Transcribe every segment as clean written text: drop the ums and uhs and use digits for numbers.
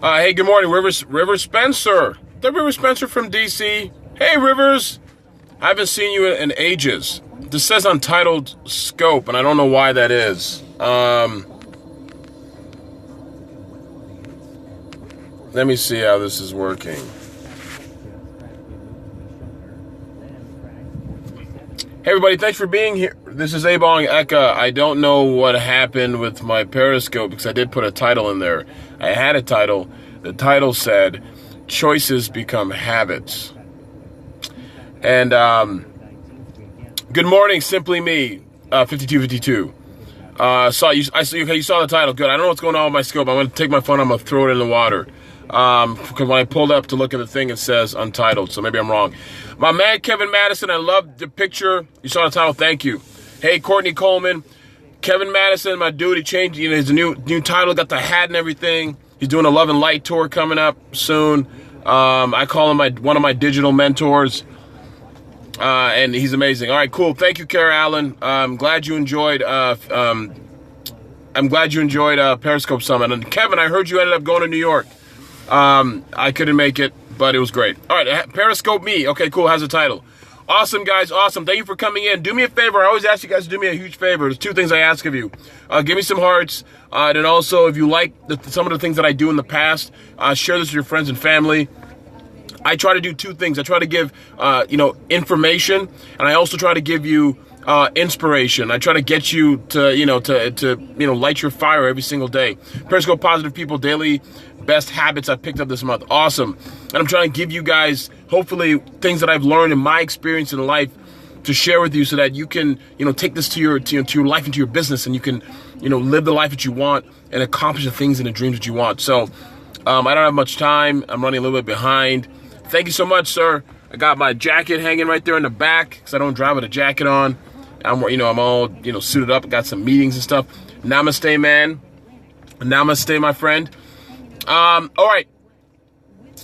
Hey, good morning, Rivers Spencer. The Rivers Spencer from DC. Hey, Rivers. I haven't seen you in ages. This says Untitled Scope, and I don't know why that is. Let me see how this is working. Hey, everybody, thanks for being here. This is ebongeka. I don't know what happened with my Periscope because I did put a title in there. I had a title. The title said, Choices Become Habits. And good morning, Simply Me, 5252. You saw the title. Good. I don't know what's going on with my scope. I'm going to take my phone. I'm going to throw it in the water. Because when I pulled up to look at the thing, it says Untitled. So maybe I'm wrong. My man, Kevin Madison, I love the picture. You saw the title. Thank you. Hey, Courtney Coleman. Kevin Madison, my dude, he changed, his new title, got the hat and everything. He's doing a Love and Light tour coming up soon. I call him one of my digital mentors. And he's amazing. All right, cool. Thank you, Kara Allen. I'm glad you enjoyed Periscope Summit. And Kevin, I heard you ended up going to New York. I couldn't make it, but it was great. All right, Periscope Me. Okay, cool. How's the title? Awesome, guys. Awesome. Thank you for coming in. Do me a favor. I always ask you guys to do me a huge favor. There's two things I ask of you. Give me some hearts. And also, if you like some of the things that I do in the past, share this with your friends and family. I try to do two things. I try to give, information, and I also try to give you inspiration. I try to get you to light your fire every single day. Periscope Positive People Daily Best Habits I've picked up this month. Awesome. And I'm trying to give you guys, hopefully, things that I've learned in my experience in life to share with you so that you can, take this to your life and to your business, and you can, live the life that you want and accomplish the things and the dreams that you want. So I don't have much time. I'm running a little bit behind. Thank you so much, sir. I got my jacket hanging right there in the back because I don't drive with a jacket on. I'm all, suited up. Got some meetings and stuff. Namaste, man. Namaste, my friend. All right.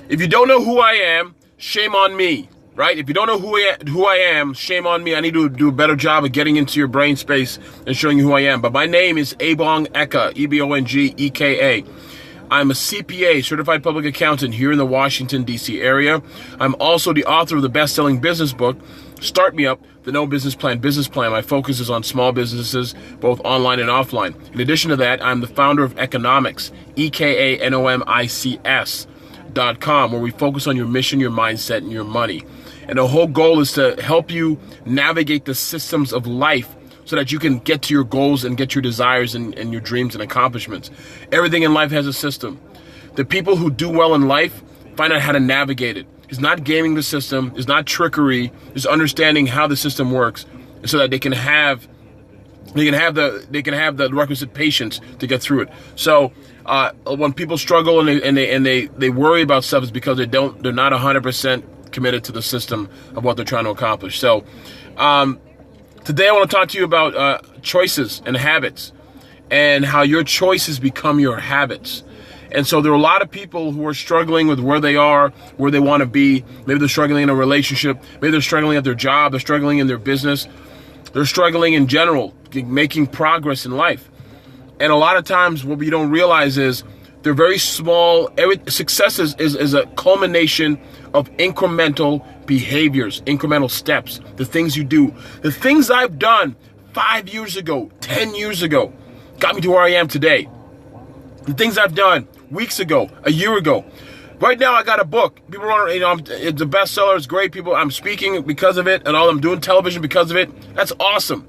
If you don't know who I am, shame on me, right? If you don't know who I am, shame on me. I need to do a better job of getting into your brain space and showing you who I am. But my name is ebongeka, E-B-O-N-G-E-K-A. I'm a CPA, Certified Public Accountant here in the Washington, D.C. area. I'm also the author of the best-selling business book, Start Me Up, The No Business Plan Business Plan. My focus is on small businesses, both online and offline. In addition to that, I'm the founder of Economics, EKANOMICS.com, where we focus on your mission, your mindset, and your money. And the whole goal is to help you navigate the systems of life so that you can get to your goals and get your desires and your dreams and accomplishments. Everything in life has a system. The people who do well in life find out how to navigate it. It's not gaming the system. It's not trickery. It's understanding how the system works so that they can have the requisite patience to get through it. So when people struggle and they worry about stuff, it's because they're not 100% committed to the system of what they're trying to accomplish. So today I want to talk to you about choices and habits and how your choices become your habits. And so there are a lot of people who are struggling with where they are, where they want to be. Maybe they're struggling in a relationship. Maybe they're struggling at their job. They're struggling in their business. They're struggling in general, making progress in life. And a lot of times what we don't realize is they're very small. Success is a culmination of incremental behaviors, incremental steps, the things you do. The things I've done 5 years ago, 10 years ago, got me to where I am today. The things I've done weeks ago, a year ago. Right now, I got a book. People are, it's a bestseller. It's great. I'm speaking because of it, and I'm doing television because of it. That's awesome.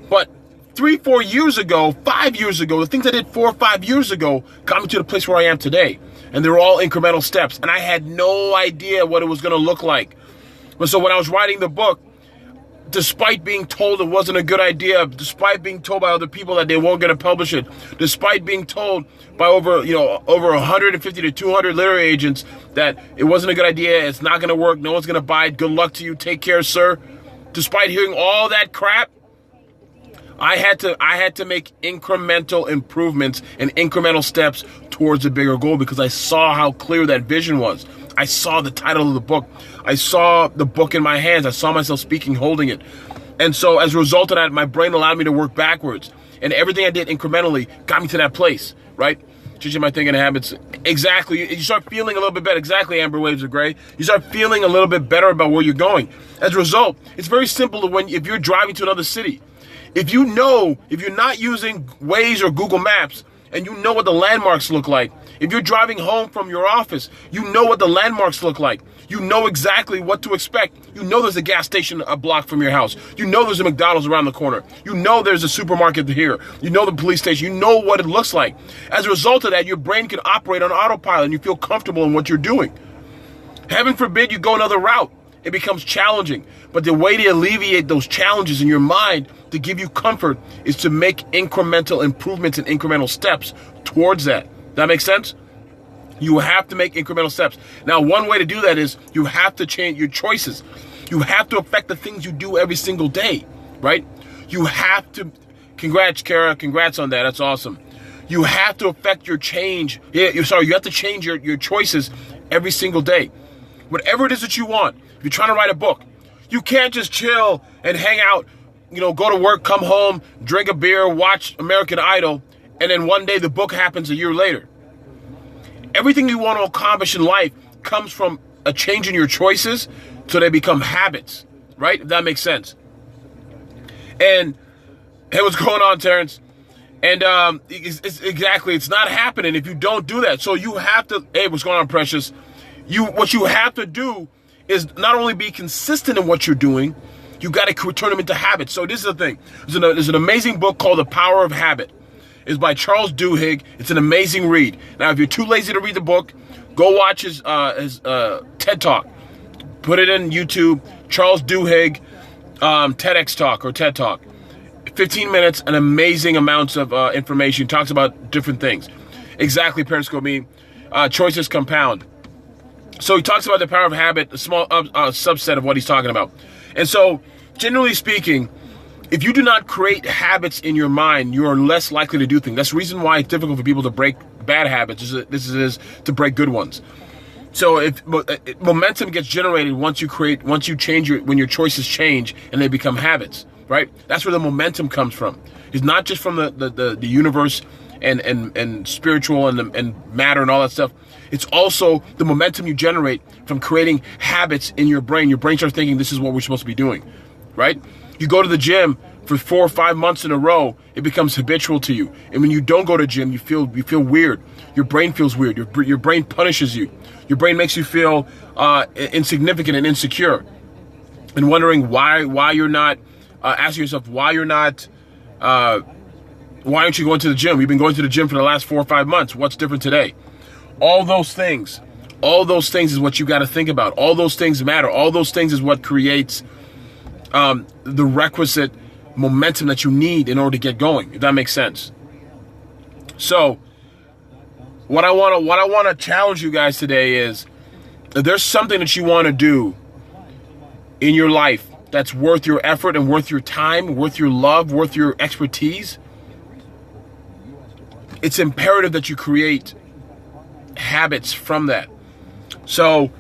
But 3, 4 years ago, 5 years ago, the things I did 4 or 5 years ago got me to the place where I am today. And they're all incremental steps. And I had no idea what it was going to look like. But so when I was writing the book, despite being told it wasn't a good idea, despite being told by other people that they weren't going to publish it, despite being told by over 150 to 200 literary agents that it wasn't a good idea, it's not going to work, no one's going to buy it, good luck to you, take care, sir. Despite hearing all that crap, I had to make incremental improvements and incremental steps towards a bigger goal because I saw how clear that vision was. I saw the title of the book. I saw the book in my hands. I saw myself speaking, holding it. And so as a result of that, my brain allowed me to work backwards. And everything I did incrementally got me to that place, right? changing my thinking habits. Exactly. You start feeling a little bit better. Exactly, Amber Waves of Gray. You start feeling a little bit better about where you're going. As a result, it's very simple if you're driving to another city. If you're not using Waze or Google Maps, and you know what the landmarks look like. If you're driving home from your office, you know what the landmarks look like. You know exactly what to expect. You know there's a gas station a block from your house. You know there's a McDonald's around the corner. You know there's a supermarket here. You know the police station. You know what it looks like. As a result of that, your brain can operate on autopilot and you feel comfortable in what you're doing. Heaven forbid you go another route. It becomes challenging. But the way to alleviate those challenges in your mind to give you comfort is to make incremental improvements and incremental steps towards that. That makes sense? You have to make incremental steps. Now, one way to do that is you have to change your choices. You have to affect the things you do every single day, right? You have to, congrats, Kara, congrats on that. That's awesome. You have to affect your change. You have to change your choices every single day. Whatever it is that you want. If you're trying to write a book, you can't just chill and hang out, go to work, come home, drink a beer, watch American Idol, and then one day the book happens a year later. Everything you want to accomplish in life comes from a change in your choices so they become habits, right? If that makes sense. And hey, what's going on, Terrence? And it's not happening if you don't do that. So you have to, hey, what's going on, Precious? What you have to do is not only be consistent in what you're doing, you got to turn them into habits. So this is the thing. There's an amazing book called The Power of Habit. It's by Charles Duhigg. It's an amazing read. Now, if you're too lazy to read the book, go watch his TED Talk. Put it in YouTube, Charles Duhigg, TEDx Talk or TED Talk. 15 minutes, and amazing amounts of information. Talks about different things. Exactly, Periscope me. Choices compound. So he talks about the power of habit, a small subset of what he's talking about. And so, generally speaking, if you do not create habits in your mind, you are less likely to do things. That's the reason why it's difficult for people to break bad habits. This is to break good ones. So if momentum gets generated when your choices change and they become habits, right? That's where the momentum comes from. It's not just from the universe and spiritual and matter and all that stuff. It's also the momentum you generate from creating habits in your brain. Your brain starts thinking this is what we're supposed to be doing, right? You go to the gym for 4 or 5 months in a row, it becomes habitual to you. And when you don't go to the gym, you feel weird. Your brain feels weird. Your brain punishes you. Your brain makes you feel insignificant and insecure, and wondering why you're not asking yourself why aren't you going to the gym? You've been going to the gym for the last 4 or 5 months. What's different today? All those things is what you got to think about. All those things matter. All those things is what creates the requisite momentum that you need in order to get going, if that makes sense. So what I want to challenge you guys today is, if there's something that you want to do in your life that's worth your effort and worth your time, worth your love, worth your expertise, it's imperative that you create habits from that. So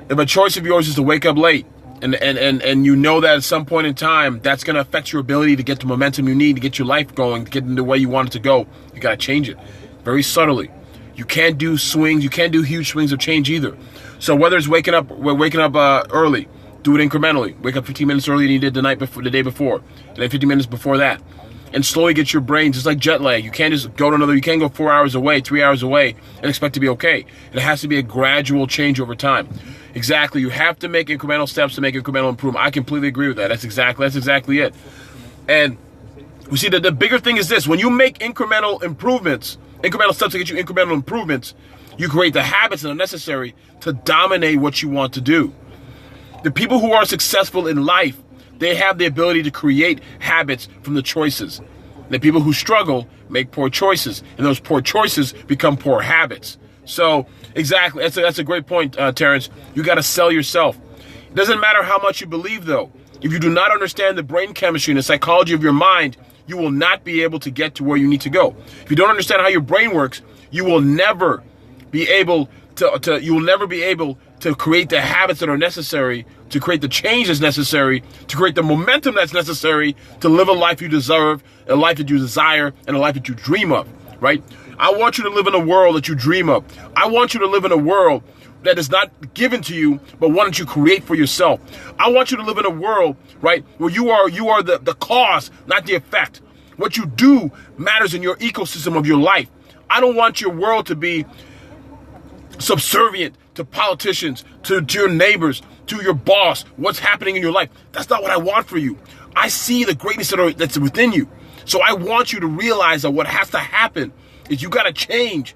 if a choice of yours is to wake up late, and you know that at some point in time that's going to affect your ability to get the momentum you need to get your life going, to get in the way you want it to go, you got to change it very subtly. You can't do swings. You can't do huge swings of change either. So whether it's waking up early, do it incrementally. Wake up 15 minutes earlier than you did the day before, and then 50 minutes before that, and slowly get your brain, just like jet lag. You can't just you can't go 4 hours away, 3 hours away, and expect to be okay. It has to be a gradual change over time. Exactly. You have to make incremental steps to make incremental improvement. I completely agree with that. That's exactly it. And we see that the bigger thing is this: when you make incremental steps to get you incremental improvements, you create the habits that are necessary to dominate what you want to do. The people who are successful in life, they have the ability to create habits from the choices. The people who struggle make poor choices, and those poor choices become poor habits. So exactly, that's a great point, Terrence. You got to sell yourself. It doesn't matter how much you believe, though. If you do not understand the brain chemistry and the psychology of your mind, you will not be able to get to where you need to go. If you don't understand how your brain works, you will never be able to create the habits that are necessary, to create the change that's necessary, to create the momentum that's necessary to live a life you deserve, a life that you desire, and a life that you dream of, right? I want you to live in a world that you dream of. I want you to live in a world that is not given to you, but one that you create for yourself. I want you to live in a world, right, where you are the cause, not the effect. What you do matters in your ecosystem of your life. I don't want your world to be subservient to politicians, to your neighbors, to your boss, what's happening in your life. That's not what I want for you. I see the greatness that's within you. So I want you to realize that what has to happen is you got to change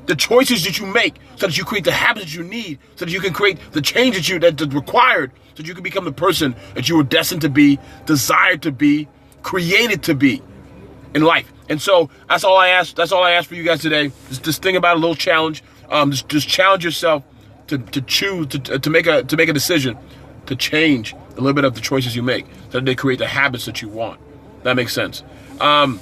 the choices that you make so that you create the habits that you need, so that you can create the change that's required, so that you can become the person that you were destined to be, desired to be, created to be in life. And so that's all I ask. That's all I ask for you guys today. Just think about a little challenge. Just challenge yourself to choose to make a decision to change a little bit of the choices you make, so that they create the habits that you want. That makes sense. All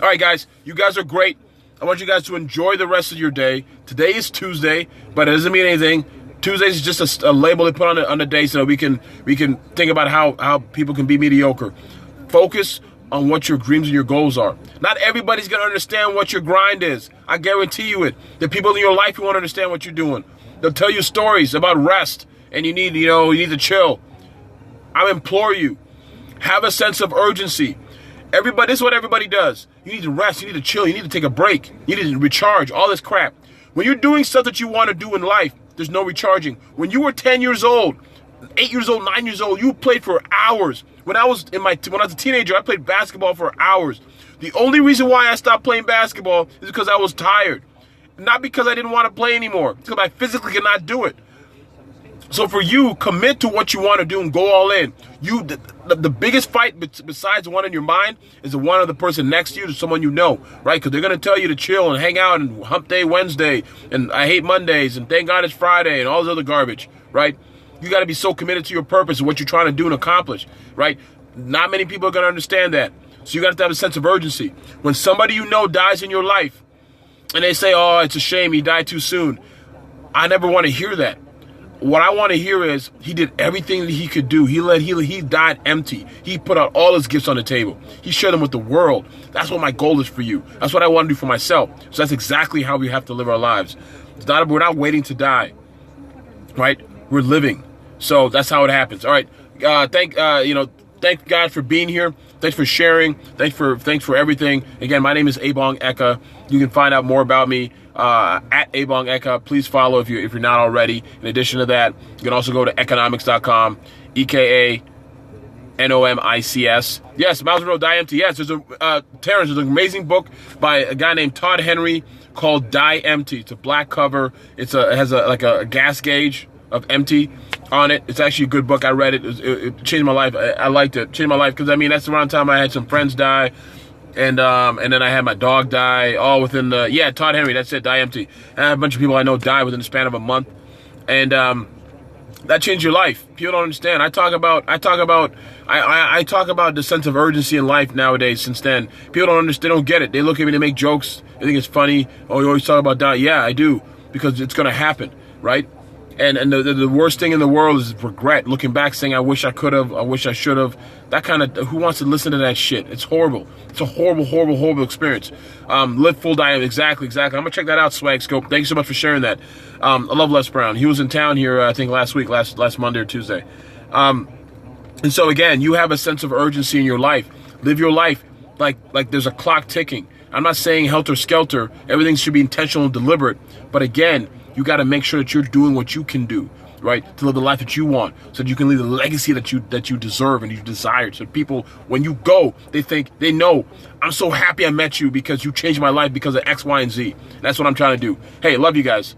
right, guys, you guys are great. I want you guys to enjoy the rest of your day. Today is Tuesday, but it doesn't mean anything. Tuesdays is just a label they put on the day so that we can think about how people can be mediocre. Focus on what your dreams and your goals are. Not everybody's going to understand what your grind is. I guarantee you it. The people in your life who won't understand what you're doing. They'll tell you stories about rest and you need to chill. I implore you, have a sense of urgency. This is what everybody does. You need to rest, you need to chill, you need to take a break, you need to recharge, all this crap. When you're doing stuff that you want to do in life, there's no recharging. When you were 10 years old, 8 years old, 9 years old, you played for hours. When I was a teenager, I played basketball for hours. The only reason why I stopped playing basketball is because I was tired. Not because I didn't want to play anymore. It's because I physically could not do it. So for you, commit to what you want to do and go all in. The biggest fight besides the one in your mind is the one of the person next to you, to someone you know, right? Because they're going to tell you to chill and hang out and hump day Wednesday and I hate Mondays and thank God it's Friday and all this other garbage, right? You got to be so committed to your purpose and what you're trying to do and accomplish, right? Not many people are going to understand that. So you got to have a sense of urgency. When somebody you know dies in your life and they say, oh, it's a shame he died too soon, I never want to hear that. What I want to hear is he did everything that he could do. He died empty. He put out all his gifts on the table. He shared them with the world. That's what my goal is for you. That's what I want to do for myself. So that's exactly how we have to live our lives. We're not waiting to die, right? We're living. So that's how it happens. All right. Thank God for being here. Thanks for sharing. Thanks for everything. Again, my name is Ebongeka. You can find out more about me at ebongeka. Please follow if you're not already. In addition to that, you can also go to economics.com, EKANOMICS. Yes, Miles Monroe, Die Empty. Yes, there's Terrence, there's an amazing book by a guy named Todd Henry called Die Empty. It's a black cover. It has a gas gauge of empty on it. It's actually a good book. I read it. It changed my life. I liked it. Changed my life because that's around the time I had some friends die, and then I had my dog die. All within Todd Henry. That's it. Die Empty. And I had a bunch of people I know die within the span of a month, and that changed your life. People don't understand. I talk about the sense of urgency in life nowadays. Since then, people don't understand. They don't get it. They look at me. They make jokes. They think it's funny. Oh, you always talk about dying. Yeah, I do, because it's gonna happen, right? And the worst thing in the world is regret. Looking back, saying, I wish I could have, I wish I should have. That kind of, who wants to listen to that shit? It's horrible. It's a horrible, horrible, horrible experience. Live full diet. Exactly. I'm going to check that out, Swag Scope. Thank you so much for sharing that. I love Les Brown. He was in town here, I think, last week, last Monday or Tuesday. And so, again, you have a sense of urgency in your life. Live your life like there's a clock ticking. I'm not saying helter-skelter. Everything should be intentional and deliberate. But, again, you got to make sure that you're doing what you can do, right, to live the life that you want, so that you can leave the legacy that you deserve and you desire. So people, when you go, they know, I'm so happy I met you because you changed my life because of X, Y, and Z. That's what I'm trying to do. Hey, love you guys.